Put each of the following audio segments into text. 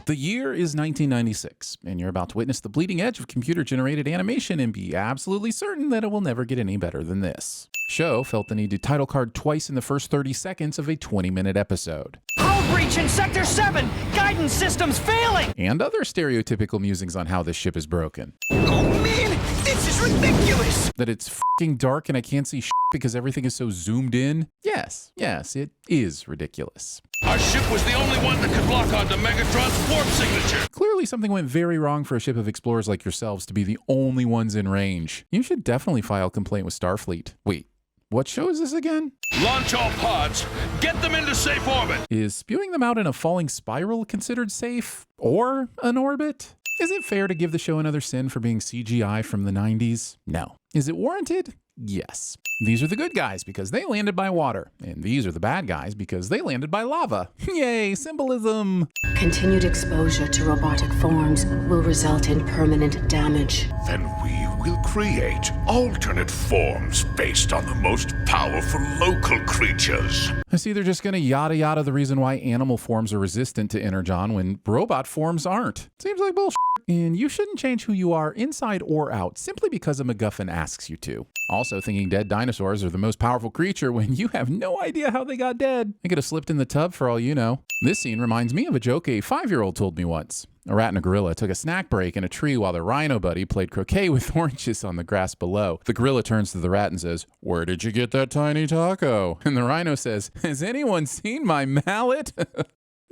The year is 1996, and you're about to witness the bleeding edge of computer-generated animation and be absolutely certain that it will never get any better than this. Show felt the need to title card twice in the first 30 seconds of a 20-minute episode. Hull breach in Sector 7! Guidance systems failing! And other stereotypical musings on how this ship is broken. Oh man, this is ridiculous! That it's f***ing dark and I can't see shit because everything is so zoomed in? Yes, it is ridiculous. Our ship was the only one that could lock onto Megatron's warp signature. Clearly something went very wrong for a ship of explorers like yourselves to be the only ones in range. You should definitely file a complaint with Starfleet. Wait, what show is this again? Launch all pods. Get them into safe orbit. Is spewing them out in a falling spiral considered safe? Or an orbit? Is it fair to give the show another sin for being CGI from the 90s? No. Is it warranted? Yes. These are the good guys because they landed by water, and these are the bad guys because they landed by lava. Yay, symbolism! Continued exposure to robotic forms will result in permanent damage. Then we will create alternate forms based on the most powerful local creatures. I see they're just gonna yada yada the reason why animal forms are resistant to Energon when robot forms aren't. Seems like bullshit. And you shouldn't change who you are inside or out simply because a MacGuffin asks you to. Also, thinking dead dinosaurs are the most powerful creature when you have no idea how they got dead. They could have slipped in the tub for all you know. This scene reminds me of a joke a 5-year-old told me once. A rat and a gorilla took a snack break in a tree while their rhino buddy played croquet with oranges on the grass below. The gorilla turns to the rat and says, "Where did you get that tiny taco?" And the rhino says, "Has anyone seen my mallet?"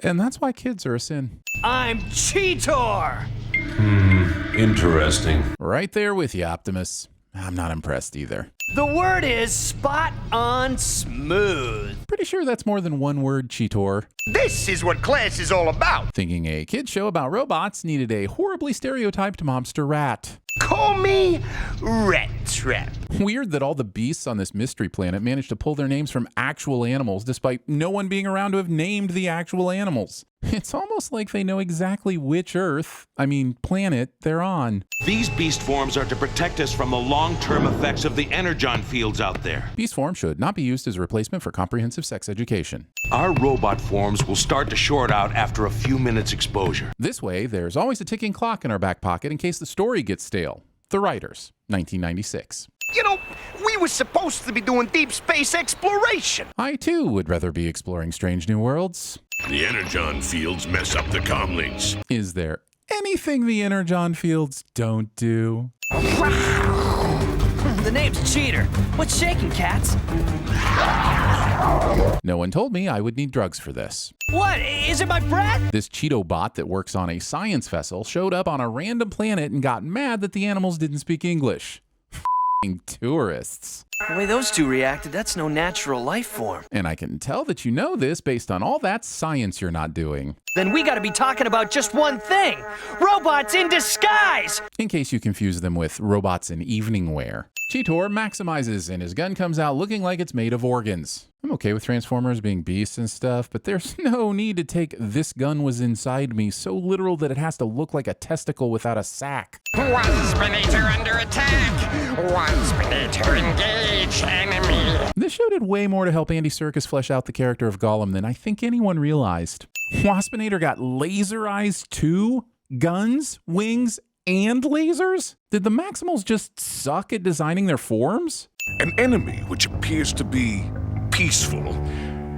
And that's why kids are a sin. I'm Cheetor! Interesting. Right there with you, Optimus. I'm not impressed either. The word is spot on smooth. Pretty sure that's more than one word, Cheetor. This is what class is all about. Thinking a kid's show about robots needed a horribly stereotyped mobster rat. Call me Rat Trap. Weird that all the beasts on this mystery planet managed to pull their names from actual animals despite no one being around to have named the actual animals. It's almost like they know exactly which planet they're on. These beast forms are to protect us from the long-term effects of the energon fields out there. Beast form should not be used as a replacement for comprehensive sex education. Our robot forms will start to short out after a few minutes exposure. This way, there's always a ticking clock in our back pocket in case the story gets stale. The Writers, 1996. You know, we were supposed to be doing deep space exploration. I, too, would rather be exploring strange new worlds. The energon fields mess up the comlinks. Is there anything the energon fields don't do? The name's Cheater. What's shaking, cats? No one told me I would need drugs for this. What? Is it my breath? This Cheeto bot that works on a science vessel showed up on a random planet and got mad that the animals didn't speak English. F***ing tourists. The way those two reacted, that's no natural life form. And I can tell that you know this based on all that science you're not doing. Then we gotta be talking about just one thing. Robots in disguise! In case you confuse them with robots in evening wear. Cheetor maximizes and his gun comes out looking like it's made of organs. I'm okay with Transformers being beasts and stuff, but there's no need to take "this gun was inside me" so literal that it has to look like a testicle without a sack. One Spinator under attack! One Spinator engage enemy! This show did way more to help Andy Serkis flesh out the character of Gollum than I think anyone realized. Waspinator got laser eyes too? Guns, wings, and lasers? Did the Maximals just suck at designing their forms? An enemy which appears to be peaceful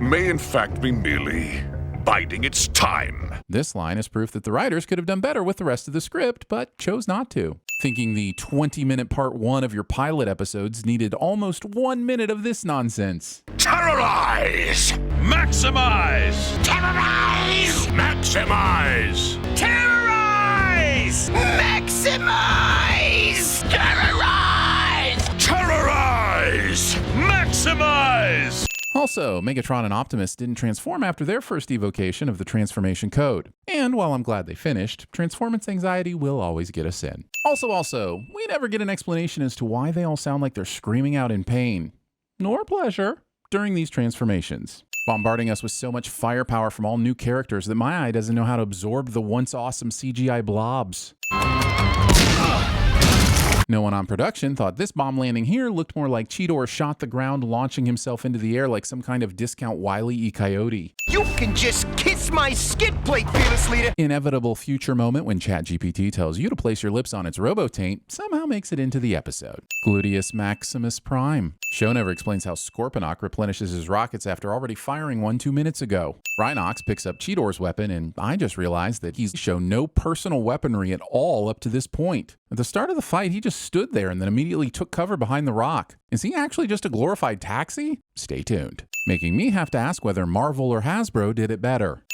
may in fact be merely biding its time. This line is proof that the writers could have done better with the rest of the script, but chose not to. Thinking the 20-minute part 1 of your pilot episodes needed almost 1 minute of this nonsense. Terrorize! Maximize! Terrorize! Maximize! Terrorize! Maximize! Terrorize! Terrorize! Maximize! Also, Megatron and Optimus didn't transform after their first evocation of the transformation code. And while I'm glad they finished, transformance anxiety will always get us in. Also, we never get an explanation as to why they all sound like they're screaming out in pain, nor pleasure, during these transformations. Bombarding us with so much firepower from all new characters that my eye doesn't know how to absorb the once awesome CGI blobs. No one on production thought this bomb landing here looked more like Cheetor shot the ground, launching himself into the air like some kind of discount Wile E. Coyote. You can just kiss my skid plate, Fearless Leader. Inevitable future moment when ChatGPT tells you to place your lips on its robo-taint somehow makes it into the episode. Gluteus Maximus Prime. Show never explains how Scorponok replenishes his rockets after already firing one 2 minutes ago. Rhinox picks up Cheetor's weapon, and I just realized that he's shown no personal weaponry at all up to this point. At the start of the fight, he just stood there and then immediately took cover behind the rock. Is he actually just a glorified taxi? Stay tuned. Making me have to ask whether Marvel or Hasbro did it better.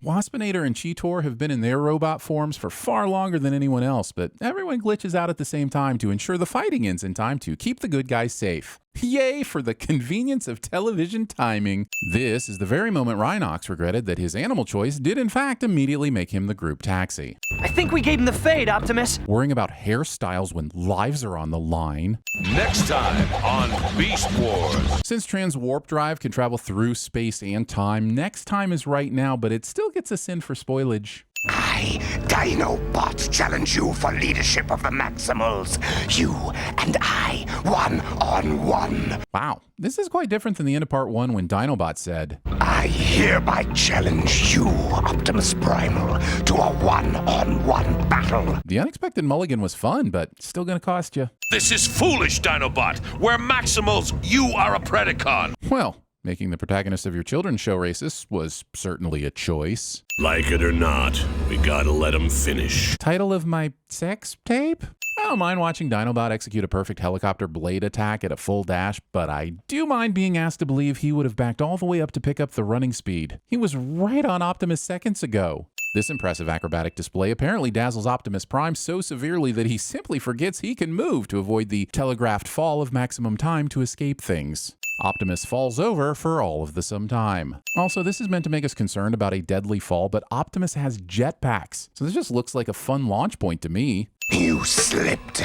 Waspinator and Cheetor have been in their robot forms for far longer than anyone else, but everyone glitches out at the same time to ensure the fighting ends in time to keep the good guys safe. Yay for the convenience of television timing. This is the very moment Rhinox regretted that his animal choice did in fact immediately make him the group taxi. I think we gave him the fade, Optimus. Worrying about hairstyles when lives are on the line. Next time on Beast Wars. Since Trans Warp Drive can travel through space and time, next time is right now, but it still gets us in for spoilage. I, Dinobot, challenge you for leadership of the Maximals. You and I, 1-on-1. Wow, this is quite different than the end of part 1 when Dinobot said, I hereby challenge you, Optimus Primal, to a 1-on-1 battle. The unexpected mulligan was fun, but still gonna cost you. This is foolish, Dinobot. We're Maximals. You are a Predacon. Well, making the protagonist of your children's show racist was certainly a choice. Like it or not, we gotta let him finish. Title of my sex tape? I don't mind watching Dinobot execute a perfect helicopter blade attack at a full dash, but I do mind being asked to believe he would have backed all the way up to pick up the running speed. He was right on Optimus seconds ago. This impressive acrobatic display apparently dazzles Optimus Prime so severely that he simply forgets he can move to avoid the telegraphed fall of maximum time to escape things. Optimus falls over for all of the some time. Also, this is meant to make us concerned about a deadly fall, but Optimus has jetpacks, so this just looks like a fun launch point to me. You slipped.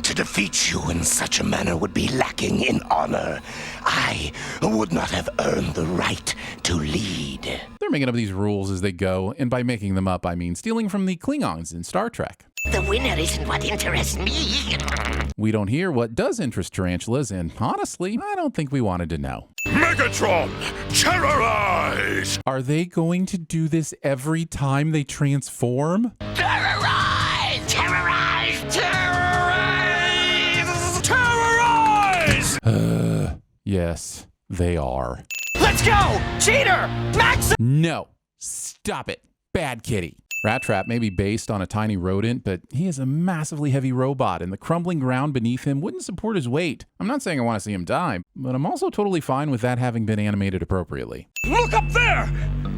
To defeat you in such a manner would be lacking in honor. I would not have earned the right to lead. They're making up these rules as they go, and by making them up, I mean stealing from the Klingons in Star Trek. The winner isn't what interests me. We don't hear what does interest tarantulas, and honestly, I don't think we wanted to know. Megatron, terrorize! Are they going to do this every time they transform? Terrorize! Terrorize! Terrorize! Terrorize! Yes, they are. Let's go! Cheater! Max! No, stop it. Bad kitty. Rat Trap may be based on a tiny rodent, but he is a massively heavy robot, and the crumbling ground beneath him wouldn't support his weight. I'm not saying I want to see him die, but I'm also totally fine with that having been animated appropriately. Look up there!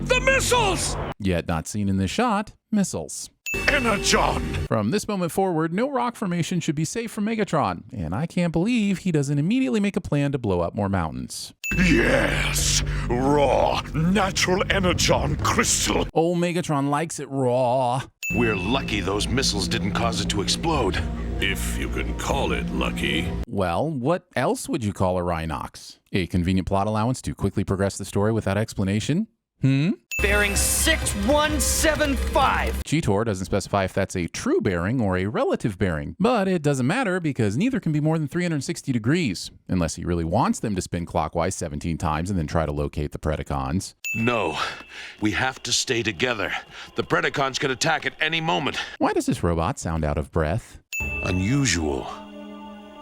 The missiles! Yet not seen in this shot, missiles. Energon! From this moment forward, no rock formation should be safe from Megatron, and I can't believe he doesn't immediately make a plan to blow up more mountains. Yes! Raw, natural energon crystal! Old Megatron likes it raw. We're lucky those missiles didn't cause it to explode. If you can call it lucky. Well, what else would you call a Rhinox? A convenient plot allowance to quickly progress the story without explanation? Bearing 6175. Cheetor doesn't specify if that's a true bearing or a relative bearing, but it doesn't matter because neither can be more than 360 degrees, unless he really wants them to spin clockwise 17 times and then try to locate the Predacons. No, we have to stay together. The Predacons could attack at any moment. Why does this robot sound out of breath? Unusual.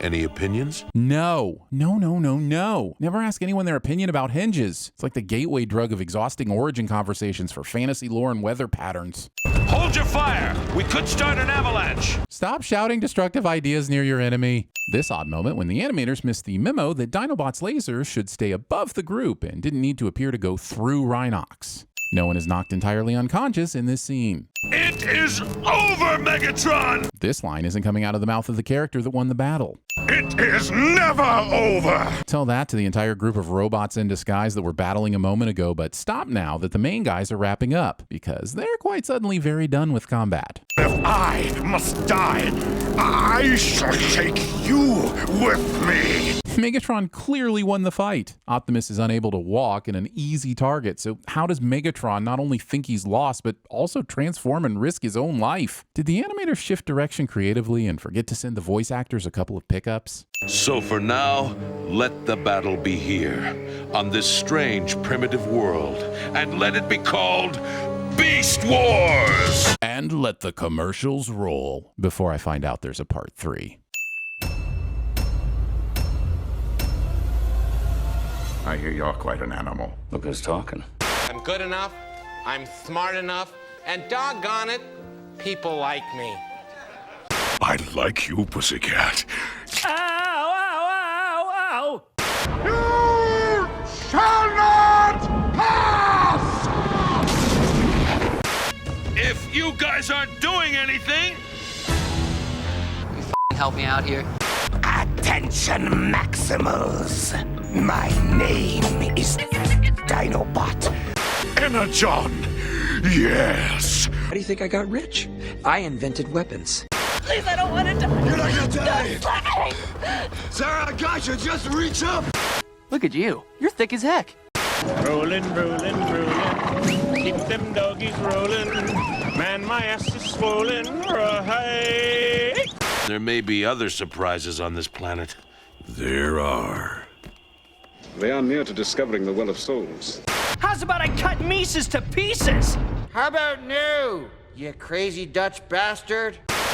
Any opinions? No. Never ask anyone their opinion about hinges. It's like the gateway drug of exhausting origin conversations for fantasy lore and weather patterns. Hold your fire! We could start an avalanche! Stop shouting destructive ideas near your enemy. This odd moment when the animators missed the memo that Dinobot's lasers should stay above the group and didn't need to appear to go through Rhinox. No one is knocked entirely unconscious in this scene. It is over, Megatron! This line isn't coming out of the mouth of the character that won the battle. It is never over! Tell that to the entire group of robots in disguise that were battling a moment ago, but stop now that the main guys are wrapping up, because they're quite suddenly very done with combat. If I must die, I shall take you with me! Megatron clearly won the fight. Optimus is unable to walk and an easy target, so how does Megatron not only think he's lost, but also transform and risk his own life? Did the animator shift direction creatively and forget to send the voice actors a couple of pickups? So for now, let the battle be here, on this strange primitive world, and let it be called Beast Wars! And let the commercials roll before I find out there's a part 3. I hear you're quite an animal. Look who's talking. I'm good enough, I'm smart enough, and doggone it, people like me. I like you, pussycat. Ow, ow, ow, ow! You shall not pass! If you guys aren't doing anything, Help me out here. Attention, Maximals. My name is Dinobot. Energon, yes. How do you think I got rich? I invented weapons. Please, I don't want to die. You're not gonna die! Sarah, I got you, just reach up! Look at you. You're thick as heck. Rolling, rolling, rolling. Keep them doggies rolling. Man, my ass is swollen. Right. there may be other surprises on this planet. There are. They are near to discovering the Well of Souls. How's about I cut Mises to pieces? How about no, you crazy Dutch bastard?